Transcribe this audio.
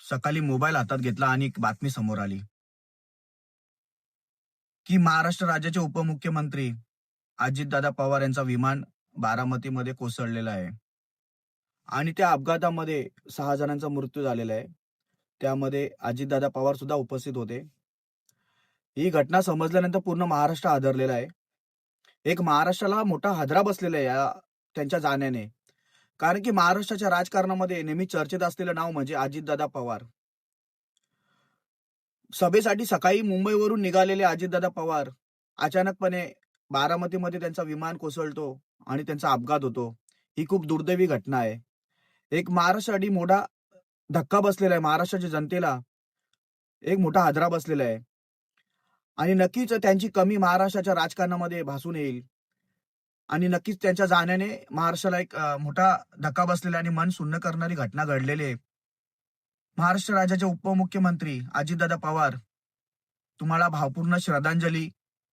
सकाळी मोबाईल हातात घेतला आणि एक बातमी समोर आली, की महाराष्ट्र राज्याचे उपमुख्यमंत्री अजितदादा पवार यांचा विमान बारामतीमध्ये कोसळलेला आहे आणि त्या अपघातामध्ये 6 जणांचा मृत्यू झालेला आहे. त्यामध्ये अजितदादा पवार सुद्धा उपस्थित होते. ही घटना समजल्यानंतर पूर्ण महाराष्ट्र हादरलेला आहे. एक महाराष्ट्राला मोठा हादरा बसलेला आहे या त्यांच्या जाण्याने. कारण की महाराष्ट्राच्या राजकारणामध्ये नेहमी चर्चेत असलेलं नाव म्हणजे अजितदादा पवार. सभेसाठी सकाळी मुंबईवरून निघालेले अजितदादा पवार अचानकपणे बारामतीमध्ये त्यांचा विमान कोसळतो आणि त्यांचा अपघात होतो. ही खूप दुर्दैवी घटना आहे. एक महाराष्ट्रासाठी मोठा धक्का बसलेला आहे. महाराष्ट्राच्या जनतेला एक मोठा हादरा बसलेला आहे आणि नक्कीच त्यांची कमी महाराष्ट्राच्या राजकारणामध्ये भासून येईल आणि नक्कीच त्यांच्या जाण्याने महाराष्ट्राला एक मोठा धक्का बसलेला आणि मन सुन्न करणारी घटना घडलेली आहे. महाराष्ट्र राज्याचे उपमुख्यमंत्री अजितदादा पवार, तुम्हाला भावपूर्ण श्रद्धांजली.